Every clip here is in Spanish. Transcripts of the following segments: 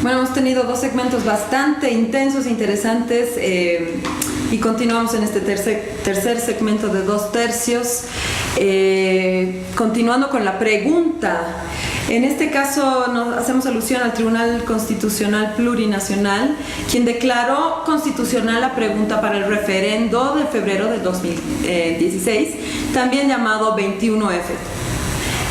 Bueno, hemos tenido dos segmentos bastante intensos e interesantes y continuamos en este tercer segmento de 2/3. Continuando con la pregunta. En este caso nos hacemos alusión al Tribunal Constitucional Plurinacional, quien declaró constitucional la pregunta para el referendo de febrero de 2016, también llamado 21F.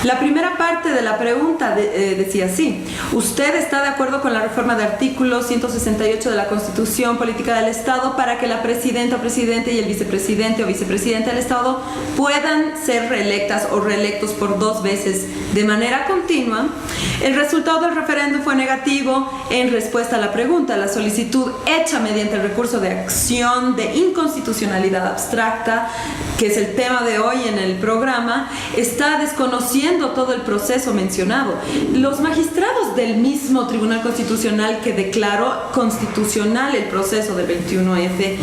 La primera parte de la pregunta decía así: ¿usted está de acuerdo con la reforma del artículo 168 de la Constitución Política del Estado para que la presidenta o presidente y el vicepresidente o vicepresidenta del Estado puedan ser reelectas o reelectos por 2 veces de manera continua? El resultado del referendo fue negativo. En respuesta a la pregunta, la solicitud hecha mediante el recurso de acción de inconstitucionalidad abstracta, que es el tema de hoy en el programa, está desconociendo todo el proceso mencionado. Los magistrados del mismo Tribunal Constitucional que declaró constitucional el proceso del 21F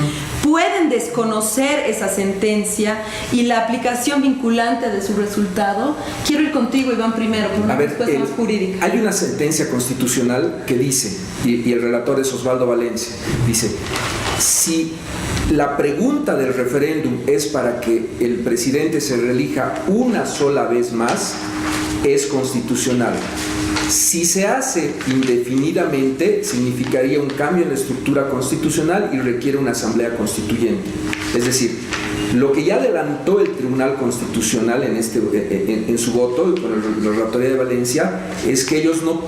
pueden desconocer esa sentencia y la aplicación vinculante de su resultado. Quiero ir contigo, Iván, primero, por una respuesta más jurídica. Hay una sentencia constitucional que dice, y el relator es Osvaldo Valencia, dice: si la pregunta del referéndum es para que el presidente se reelija una sola vez más, es constitucional. Si se hace indefinidamente, significaría un cambio en la estructura constitucional y requiere una asamblea constituyente. Es decir, lo que ya adelantó el Tribunal Constitucional en su voto con la relatoría de Valencia es que ellos no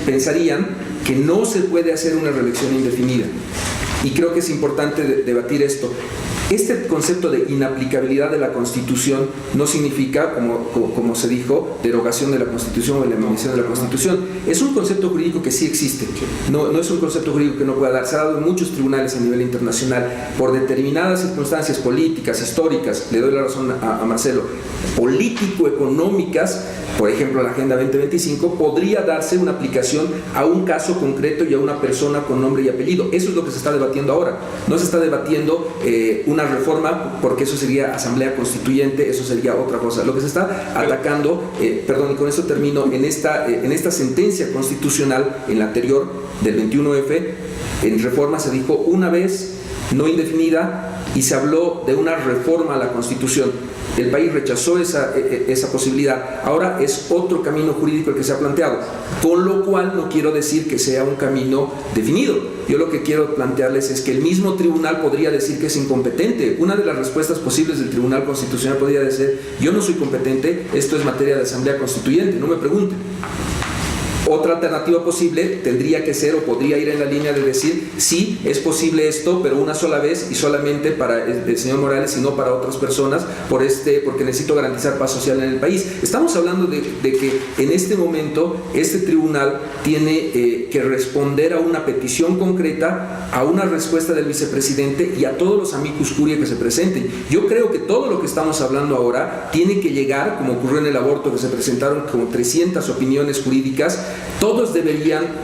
pensarían que no se puede hacer una reelección indefinida. Y creo que es importante debatir esto. Este concepto de inaplicabilidad de la Constitución no significa, como se dijo, derogación de la Constitución o eliminación de la Constitución. Es un concepto jurídico que sí existe. No es un concepto jurídico que no pueda dar. Se ha dado en muchos tribunales a nivel internacional. Por determinadas circunstancias políticas, históricas, le doy la razón a Marcelo, político-económicas, por ejemplo la Agenda 2025, podría darse una aplicación a un caso concreto y a una persona con nombre y apellido. Eso es lo que se está debatiendo ahora. No se está debatiendo una reforma, porque eso sería asamblea constituyente, eso sería otra cosa. Lo que se está atacando, y con eso termino, en esta sentencia constitucional, en la anterior del 21F, en reforma se dijo una vez, no indefinida, y se habló de una reforma a la Constitución. El país rechazó esa posibilidad. Ahora es otro camino jurídico el que se ha planteado, con lo cual no quiero decir que sea un camino definido. Yo lo que quiero plantearles es que el mismo tribunal podría decir que es incompetente. Una de las respuestas posibles del Tribunal Constitucional podría decir: yo no soy competente, esto es materia de asamblea constituyente, no me pregunten. Otra alternativa posible tendría que ser, o podría ir en la línea de decir: sí, es posible esto, pero una sola vez y solamente para el señor Morales y no para otras personas, porque necesito garantizar paz social en el país. Estamos hablando de que en este momento este tribunal tiene que responder a una petición concreta, a una respuesta del vicepresidente y a todos los amicus curiae que se presenten. Yo creo que todo lo que estamos hablando ahora tiene que llegar, como ocurrió en el aborto, que se presentaron como 300 opiniones jurídicas. Todos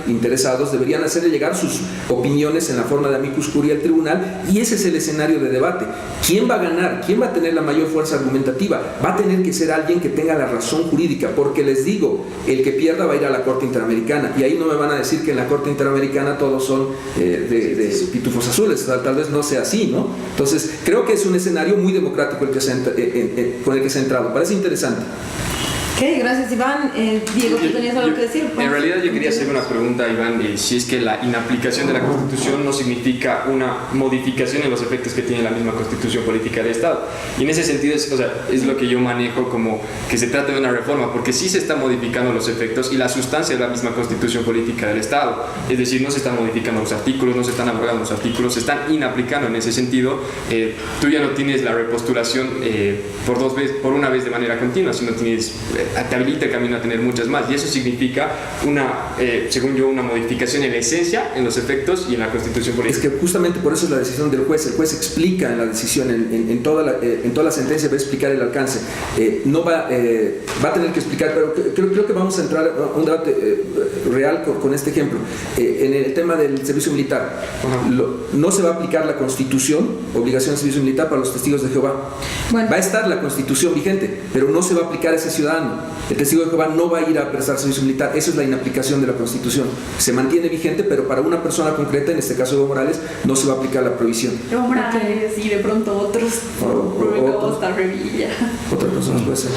interesados deberían hacerle llegar sus opiniones en la forma de amicus curiae al tribunal, y ese es el escenario de debate. ¿Quién va a ganar? ¿Quién va a tener la mayor fuerza argumentativa? Va a tener que ser alguien que tenga la razón jurídica, porque les digo, el que pierda va a ir a la Corte Interamericana, y ahí no me van a decir que en la Corte Interamericana todos son de pitufos azules. Tal vez no sea así, ¿no? Entonces creo que es un escenario muy democrático con el que se ha entrado. Parece interesante. Ok, gracias, Iván. Diego, ¿tú tenías algo que decir? En realidad yo quería hacer una pregunta a Iván, si es que la inaplicación de la Constitución no significa una modificación en los efectos que tiene la misma Constitución Política del Estado. Y en ese sentido es lo que yo manejo como que se trata de una reforma, porque sí se están modificando los efectos y la sustancia de la misma Constitución Política del Estado. Es decir, no se están modificando los artículos, no se están abrogando los artículos, se están inaplicando en ese sentido. Tú ya no tienes la repostulación por una vez de manera continua, sino tienes... te habilita el camino a tener muchas más, y eso significa según yo, una modificación en la esencia, en los efectos y en la Constitución política. Es que justamente por eso es la decisión del juez. El juez explica en la decisión, en toda la sentencia va a explicar el alcance. No va a tener que explicar, pero creo que vamos a entrar a un debate real con este ejemplo. En el tema del servicio militar, no se va a aplicar la Constitución, obligación de servicio militar para los testigos de Jehová. Bueno. Va a estar la Constitución vigente, pero no se va a aplicar a ese ciudadano. El testigo de Jehová no va a ir a prestar servicio militar. Eso es la inaplicación de la Constitución. Se mantiene vigente, pero para una persona concreta, en este caso Evo Morales, no se va a aplicar la prohibición. Evo Morales y de pronto otros, Rubén Costa, Revilla. Otras personas puede ser.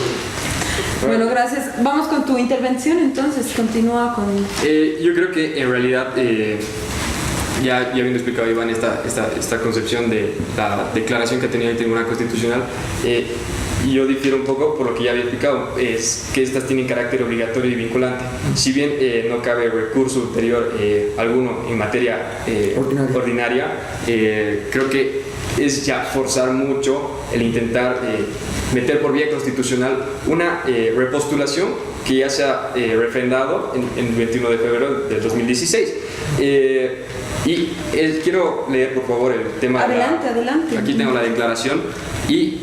Bueno, gracias. Vamos con tu intervención, entonces, continúa con... Yo creo que en realidad, ya habiendo explicado Iván esta concepción de la declaración que ha tenido el Tribunal Constitucional, yo difiero un poco por lo que ya había explicado, es que estas tienen carácter obligatorio y vinculante. Si bien no cabe recurso ulterior alguno en materia ordinaria, creo que es ya forzar mucho el intentar meter por vía constitucional una repostulación que ya se ha refrendado en el 21 de febrero del 2016. Y quiero leer por favor el tema. Adelante. Aquí tengo la declaración y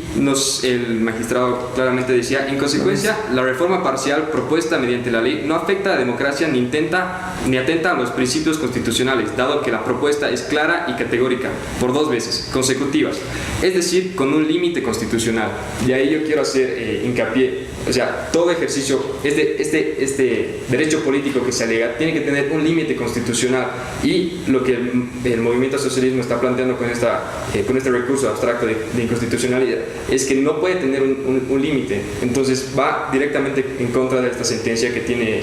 el magistrado claramente decía: en consecuencia, la reforma parcial propuesta mediante la ley no afecta a la democracia ni atenta a los principios constitucionales, dado que la propuesta es clara y categórica por 2 veces consecutivas, es decir, con un límite constitucional. Y ahí yo quiero hacer hincapié. O sea, todo ejercicio, este derecho político que se alega tiene que tener un límite constitucional, y lo que el movimiento socialismo está planteando con este recurso abstracto de inconstitucionalidad es que no puede tener un límite. Entonces va directamente en contra de esta sentencia que tiene,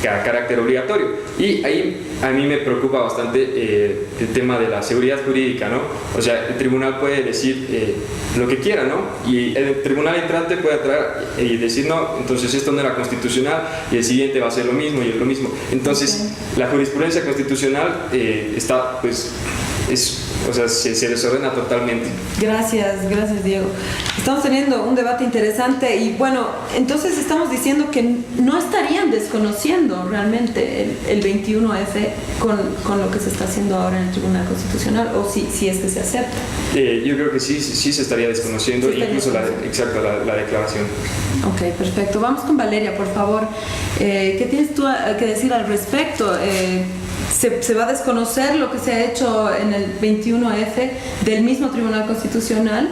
carácter obligatorio. Y ahí a mí me preocupa bastante el tema de la seguridad jurídica, ¿no? O sea, el tribunal puede decir lo que quiera, ¿no? Y el tribunal entrante puede traer y decir no, entonces esto no era constitucional, y el siguiente va a ser lo mismo y lo mismo. Entonces, la jurisprudencia constitucional está, pues, se desordena totalmente. Gracias Diego. Estamos teniendo un debate interesante y bueno, entonces estamos diciendo que no estarían desconociendo realmente el 21F con lo que se está haciendo ahora en el Tribunal Constitucional, o si es que se acepta. Yo creo que sí se estaría desconociendo, incluso la declaración. Ok, perfecto. Vamos con Valeria, por favor. ¿Qué tienes tú que decir al respecto? Se va a desconocer lo que se ha hecho en el 21F del mismo Tribunal Constitucional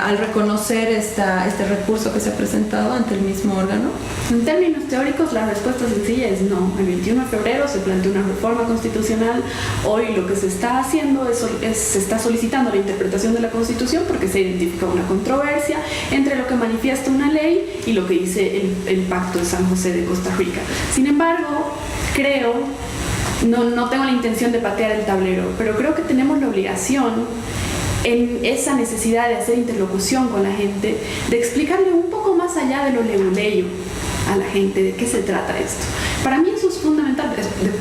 al reconocer este recurso que se ha presentado ante el mismo órgano. En términos teóricos, la respuesta sencilla es no. El 21 de febrero se planteó una reforma constitucional. Hoy lo que se está haciendo se está solicitando la interpretación de la Constitución porque se identifica una controversia entre lo que manifiesta una ley y lo que dice el Pacto de San José de Costa Rica. Sin embargo, no tengo la intención de patear el tablero, pero creo que tenemos la obligación, en esa necesidad de hacer interlocución con la gente, de explicarle un poco más allá de lo leguleyo a la gente de qué se trata esto. Para mí eso es fundamental.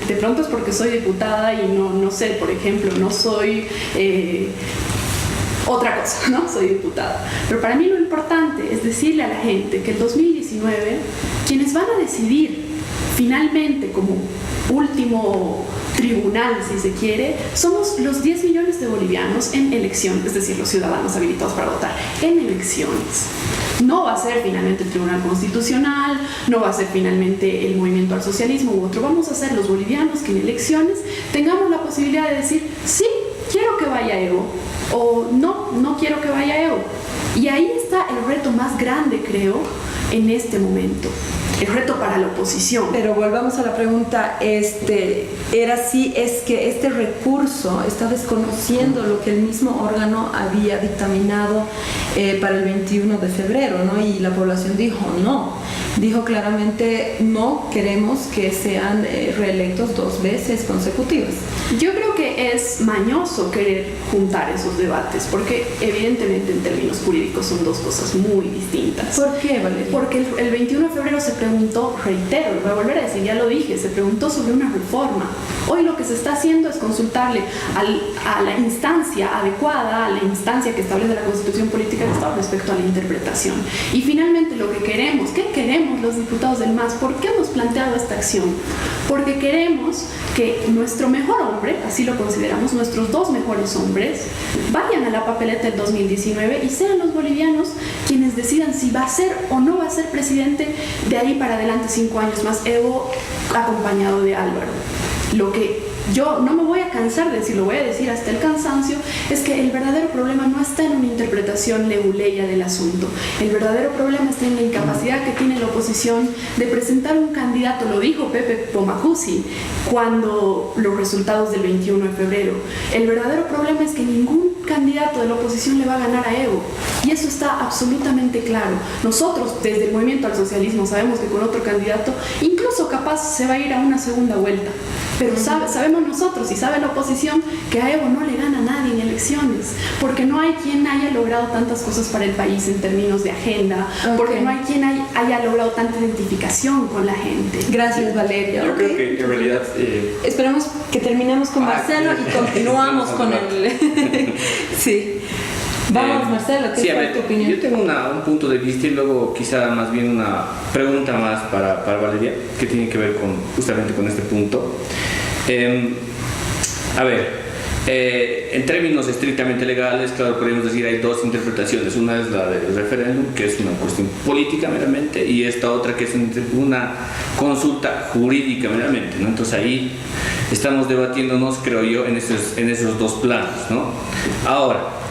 De pronto es porque soy diputada y no sé, por ejemplo, no soy otra cosa, ¿no? Soy diputada. Pero para mí lo importante es decirle a la gente que el 2019 quienes van a decidir finalmente como último tribunal, si se quiere, somos los 10 millones de bolivianos en elecciones, es decir, los ciudadanos habilitados para votar en elecciones. No va a ser finalmente el Tribunal Constitucional, no va a ser finalmente el Movimiento al Socialismo u otro. Vamos a ser los bolivianos que en elecciones tengamos la posibilidad de decir sí, quiero que vaya Evo, o no quiero que vaya Evo. Y ahí está el reto más grande, creo, en este momento. El reto para la oposición. Pero volvamos a la pregunta, era así, es que este recurso está desconociendo lo que el mismo órgano había dictaminado para el 21 de febrero, ¿no? Y la población dijo claramente no queremos que sean reelectos 2 veces consecutivas. Yo creo que es mañoso querer juntar esos debates, porque evidentemente en términos jurídicos son 2 cosas muy distintas. ¿Por qué, Valeria? Porque el 21 de febrero se preguntó, reitero, lo voy a volver a decir, ya lo dije, se preguntó sobre una reforma. Hoy lo que se está haciendo es consultarle a la instancia adecuada, a la instancia que establece la Constitución Política del Estado respecto a la interpretación. Y finalmente lo que queremos, ¿qué queremos los diputados del MAS? ¿Por qué hemos planteado esta acción? Porque queremos que nuestro mejor hombre, así lo consideramos, nuestros 2 mejores hombres, vayan a la papeleta del 2019 y sean los bolivianos quienes decidan si va a ser o no va a ser presidente de ahí para adelante 5 años más Evo acompañado de Álvaro. Lo que yo no me voy a cansar de decir, lo voy a decir hasta el cansancio, es que el verdadero problema no está en una interpretación leguleya del asunto. El verdadero problema está en la incapacidad que tiene la oposición de presentar un candidato, lo dijo Pepe Pomacuzzi, cuando los resultados del 21 de febrero. El verdadero problema es que ningún candidato de la oposición le va a ganar a Evo. Y eso está absolutamente claro. Nosotros, desde el Movimiento al Socialismo, sabemos que con otro candidato, incluso capaz se va a ir a una segunda vuelta. Pero sabemos nosotros y sabe la oposición que a Evo no le gana nadie en elecciones, porque no hay quien haya logrado tantas cosas para el país en términos de agenda, porque no hay quien haya logrado tanta identificación con la gente. Gracias, Valeria. Yo creo que en realidad... Esperamos que terminemos con Marcelo y continuamos con el... Sí. Vamos, Marcelo, ¿qué es tu opinión? Yo tengo un punto de vista y luego quizá más bien una pregunta más para Valeria, que tiene que ver justamente con este punto. En términos estrictamente legales, claro, podemos decir hay dos interpretaciones. Una es la del referéndum, que es una cuestión política meramente, y esta otra que es una consulta jurídica meramente, ¿no? Entonces ahí estamos debatiéndonos, creo yo, en esos dos planos, ¿no? Ahora,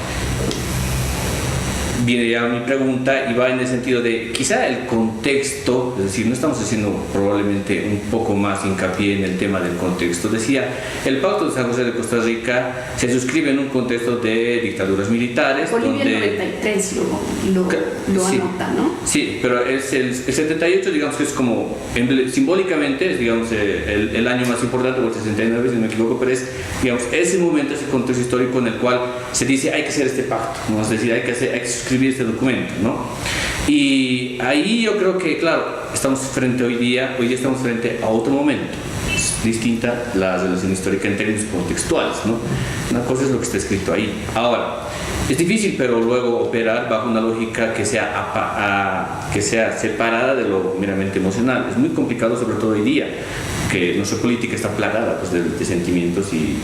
viene ya mi pregunta y va en el sentido de quizá el contexto, es decir, no estamos haciendo probablemente un poco más hincapié en el tema del contexto. Decía, el Pacto de San José de Costa Rica se suscribe en un contexto de dictaduras militares. Bolivia el 93 lo sí, anota, ¿no? Sí, pero es el 78, digamos que es como, simbólicamente, es digamos el año más importante, o el 69, si no me equivoco, pero es, digamos, ese momento, ese contexto histórico en el cual se dice hay que hacer este pacto, ¿no? Es decir, hay que suscribir este documento, ¿no? Y ahí yo creo que, claro, hoy día estamos frente a otro momento. Es distinta la relación histórica en términos contextuales, ¿no? Una cosa es lo que está escrito ahí. Ahora, es difícil, pero luego operar bajo una lógica que sea separada de lo meramente emocional. Es muy complicado, sobre todo hoy día, que nuestra política está plagada pues, de sentimientos y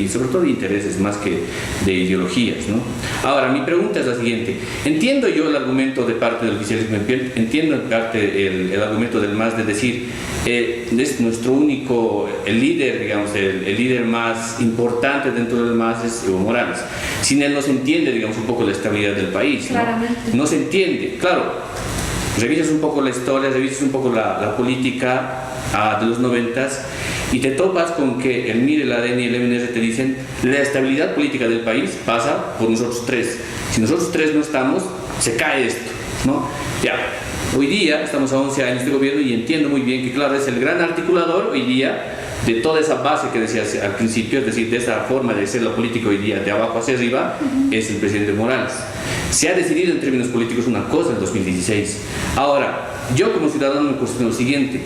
sobre todo de intereses más que de ideologías, ¿no? Ahora, mi pregunta es la siguiente. Entiendo yo el argumento de parte del oficialismo, entiendo en parte el argumento del MAS de decir es nuestro único, el líder, digamos, el líder más importante dentro del MAS es Evo Morales. Sin él no se entiende, digamos, un poco la estabilidad del país, ¿no? Claramente. No se entiende, claro. Revisas un poco la historia, revisas un poco la política de los 90s y te topas con que el MIR, el ADN y el MNR te dicen la estabilidad política del país pasa por nosotros tres. Si nosotros tres no estamos, se cae esto, ¿no? Ya, hoy día estamos a 11 años de gobierno y entiendo muy bien que, claro, es el gran articulador hoy día de toda esa base que decías al principio, es decir, de esa forma de ser la política hoy día, de abajo hacia arriba, es el presidente Morales. Se ha decidido en términos políticos una cosa en 2016. Ahora, yo como ciudadano me cuestiono lo siguiente.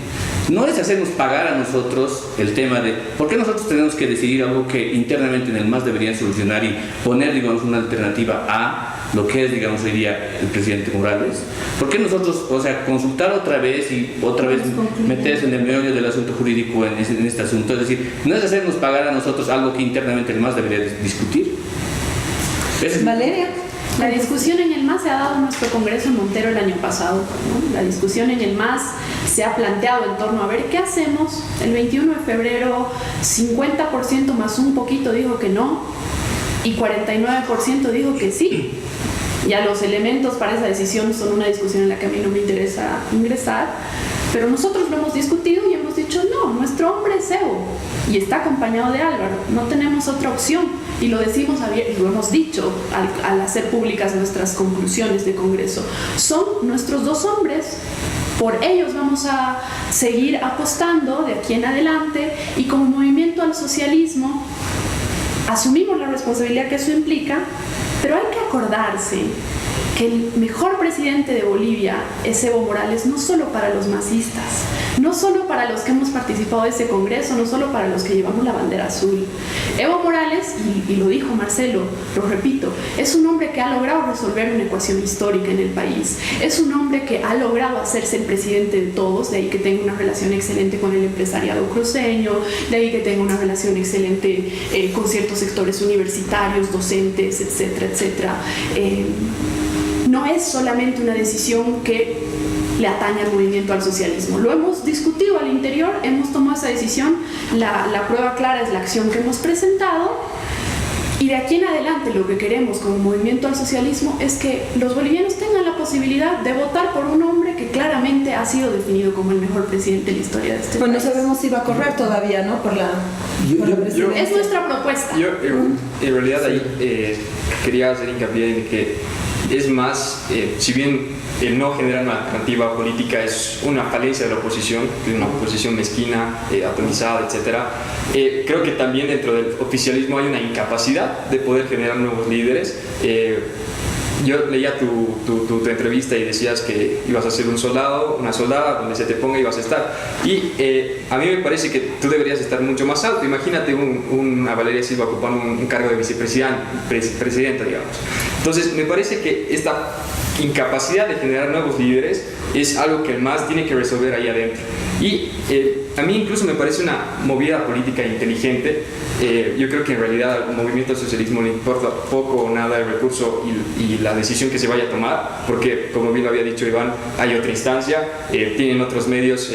No es hacernos pagar a nosotros el tema de por qué nosotros tenemos que decidir algo que internamente en el MAS deberían solucionar y poner, digamos, una alternativa a lo que es, digamos, hoy día el presidente Morales. ¿Por qué nosotros, consultar otra vez y otra vez meterse en el meollo del asunto jurídico en este asunto? Es decir, no es hacernos pagar a nosotros algo que internamente el MAS debería discutir. Valeria. La discusión en el MAS se ha dado en nuestro Congreso en Montero el año pasado, ¿no? La discusión en el MAS se ha planteado en torno a ver qué hacemos. El 21 de febrero, 50% más un poquito dijo que no y 49% dijo que sí. Ya los elementos para esa decisión son una discusión en la que a mí no me interesa ingresar, pero nosotros lo hemos discutido y hemos dicho no, nuestro hombre es Evo y está acompañado de Álvaro, no tenemos otra opción y lo decimos abierto, lo hemos dicho al hacer públicas nuestras conclusiones de Congreso, son nuestros dos hombres, por ellos vamos a seguir apostando de aquí en adelante y como movimiento al socialismo asumimos la responsabilidad que eso implica, pero hay que acordarse que el mejor presidente de Bolivia es Evo Morales, no solo para los masistas, no solo para los que hemos participado de ese congreso, no solo para los que llevamos la bandera azul. Evo Morales, y lo dijo Marcelo, lo repito, es un hombre que ha logrado resolver una ecuación histórica en el país, es un hombre que ha logrado hacerse el presidente de todos, de ahí que tenga una relación excelente con el empresariado cruceño, de ahí que tenga una relación excelente con ciertos sectores universitarios, docentes, etcétera, etcétera. No es solamente una decisión que le atañe al movimiento al socialismo. Lo hemos discutido al interior, hemos tomado esa decisión, la prueba clara es la acción que hemos presentado. Y de aquí en adelante lo que queremos como movimiento al socialismo es que los bolivianos tengan la posibilidad de votar por un hombre que claramente ha sido definido como el mejor presidente de la historia de este Pues no país. sabemos si va a correr todavía, ¿no? Por la presidencia. Es nuestra propuesta. Yo en realidad ahí quería hacer hincapié en que es más, si bien el no generar una alternativa política es una falencia de la oposición, de una oposición mezquina, atomizada, etc., creo que también dentro del oficialismo hay una incapacidad de poder generar nuevos líderes. Yo leía tu entrevista y decías que ibas a ser un soldado, una soldada, donde se te ponga ibas a estar. Y a mí me parece que tú deberías estar mucho más alto. Imagínate una Valeria Silva ocupando un cargo de vicepresidenta, digamos. Entonces, me parece que esta incapacidad de generar nuevos líderes es algo que más tiene que resolver ahí adentro. Y a mí incluso me parece una movida política inteligente. Yo creo que en realidad al movimiento al socialismo le importa poco o nada el recurso y la decisión que se vaya a tomar, porque como bien lo había dicho Iván, hay otra instancia, tienen otros medios.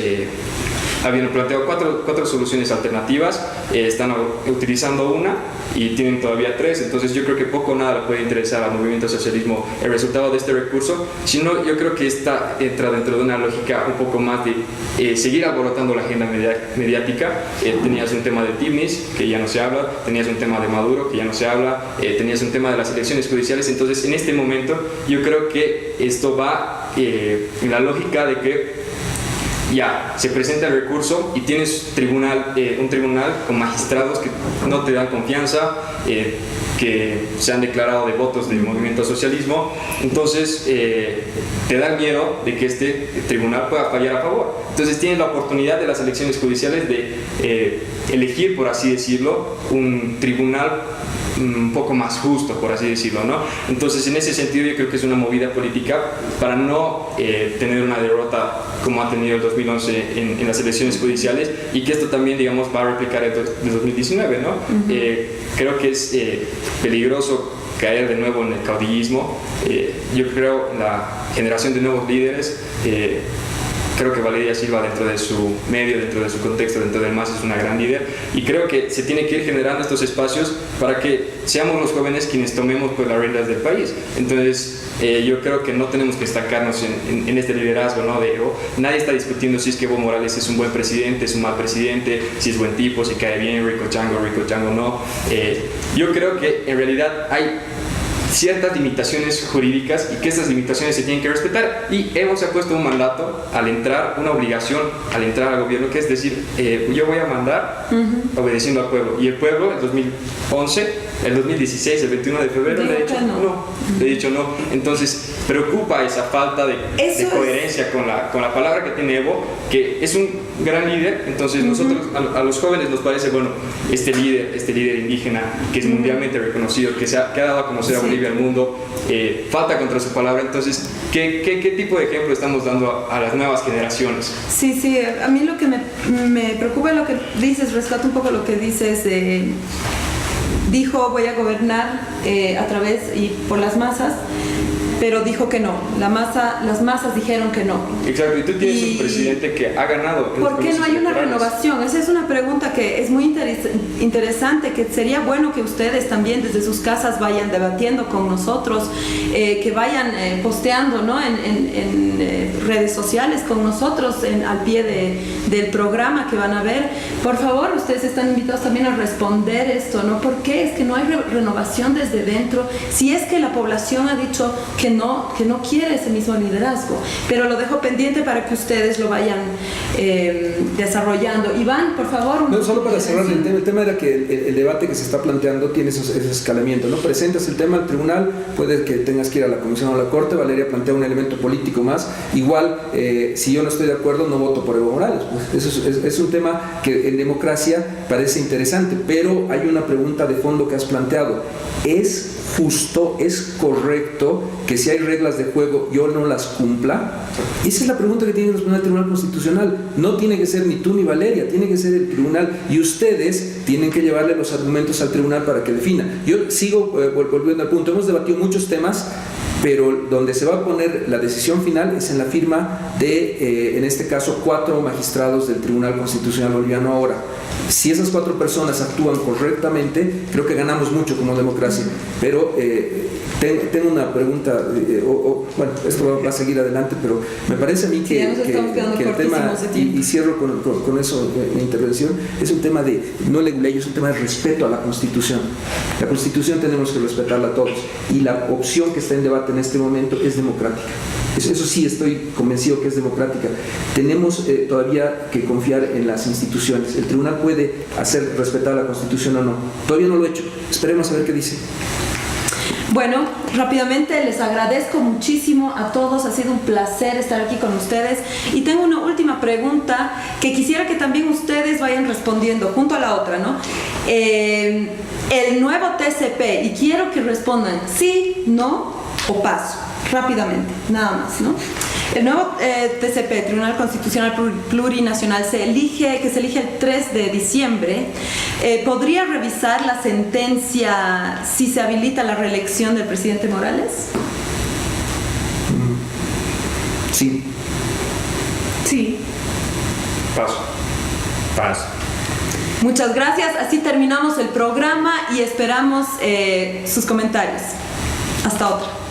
Habían planteado cuatro soluciones alternativas, están utilizando una y tienen todavía 3, entonces yo creo que poco o nada le puede interesar al movimiento socialismo el resultado de este recurso, sino yo creo que esta entra dentro de una lógica un poco más de seguir alborotando la agenda mediática. Tenías un tema de Tibnis, que ya no se habla, tenías un tema de Maduro, que ya no se habla, tenías un tema de las elecciones judiciales, entonces en este momento yo creo que esto va en la lógica de que ya se presenta el recurso y tienes un tribunal con magistrados que no te dan confianza, que se han declarado devotos del movimiento socialismo, entonces te da miedo de que este tribunal pueda fallar a favor. Entonces tienes la oportunidad de las elecciones judiciales de elegir, por así decirlo, un tribunal un poco más justo, por así decirlo, ¿no? Entonces, en ese sentido, yo creo que es una movida política para no tener una derrota como ha tenido el 2011 en las elecciones judiciales, y que esto también, digamos, va a replicar el 2019, ¿no? Creo que es peligroso caer de nuevo en el caudillismo. Yo creo en la generación de nuevos líderes. Creo que Valeria Silva, dentro de su medio, dentro de su contexto, dentro del MAS, es una gran líder, y creo que se tiene que ir generando estos espacios para que seamos los jóvenes quienes tomemos pues las riendas del país. Entonces yo creo que no tenemos que estancarnos en este liderazgo, ¿no? Nadie está discutiendo si es que Evo Morales es un buen presidente, es un mal presidente, si es buen tipo, si cae bien, Rico Chango no. Yo creo que en realidad hay ciertas limitaciones jurídicas y que estas limitaciones se tienen que respetar, y Evo se ha puesto un mandato al entrar, una obligación al entrar al gobierno, que es decir, yo voy a mandar obedeciendo al pueblo, y el pueblo el 2011, el 2016, el 21 de febrero le ha dicho no. Entonces preocupa esa falta de coherencia con la palabra que tiene Evo, que es un gran líder. Entonces nosotros a los jóvenes nos parece, bueno, este líder indígena que es mundialmente reconocido, que ha dado a conocer a Bolivia al mundo, falta contra su palabra. Entonces, ¿qué tipo de ejemplo estamos dando a las nuevas generaciones? Sí, a mí lo que me preocupa es lo que dices, rescato un poco lo que dices. Dijo voy a gobernar a través y por las masas, pero dijo que no. Las masas dijeron que no. Exacto, y tú tienes un presidente que ha ganado. ¿Por qué no hay una renovación? Esa es una pregunta que es muy interesante, que sería bueno que ustedes también desde sus casas vayan debatiendo con nosotros, que vayan posteando, ¿no? en redes sociales con nosotros al pie del programa que van a ver. Por favor, ustedes están invitados también a responder esto, ¿no? ¿Por qué es que no hay renovación desde dentro? Si es que la población ha dicho que no quiere ese mismo liderazgo, pero lo dejo pendiente para que ustedes lo vayan desarrollando. Iván, por favor. No, solo para cerrar el tema era que el debate que se está planteando tiene ese escalamiento, ¿no? Presentas el tema al tribunal, puede que tengas que ir a la comisión o a la corte. Valeria plantea un elemento político más. Igual, si yo no estoy de acuerdo, no voto por Evo Morales. Pues eso es un tema que en democracia parece interesante, pero hay una pregunta de fondo que has planteado. ¿Es justo, es correcto que si hay reglas de juego yo no las cumpla? Esa es la pregunta que tiene que responder el Tribunal Constitucional. No tiene que ser ni tú ni Valeria, tiene que ser el tribunal, y ustedes tienen que llevarle los argumentos al tribunal para que defina. Yo sigo volviendo al punto. Hemos debatido muchos temas pero donde se va a poner la decisión final es en la firma de, en este caso, 4 magistrados del Tribunal Constitucional Boliviano ahora. Si esas 4 personas actúan correctamente, creo que ganamos mucho como democracia, pero tengo una pregunta, bueno, esto va a seguir adelante, pero me parece a mí que el tema, y cierro con eso mi intervención, es un tema de, no ley, es un tema de respeto a la Constitución. La Constitución tenemos que respetarla todos, y la opción que está en debate en este momento es democrática. Eso sí, estoy convencido que es democrática. Tenemos todavía que confiar en las instituciones. El tribunal puede hacer respetar la Constitución o no. Todavía no lo he hecho. Esperemos a ver qué dice. Bueno, rápidamente les agradezco muchísimo a todos, ha sido un placer estar aquí con ustedes y tengo una última pregunta que quisiera que también ustedes vayan respondiendo junto a la otra, ¿no? El nuevo TCP, y quiero que respondan sí, no o paso, rápidamente, nada más, ¿no? El nuevo TCP, Tribunal Constitucional Plurinacional, que se elige el 3 de diciembre, ¿podría revisar la sentencia si se habilita la reelección del presidente Morales? Sí. Sí. Paso. Muchas gracias, así terminamos el programa y esperamos sus comentarios. Hasta otra.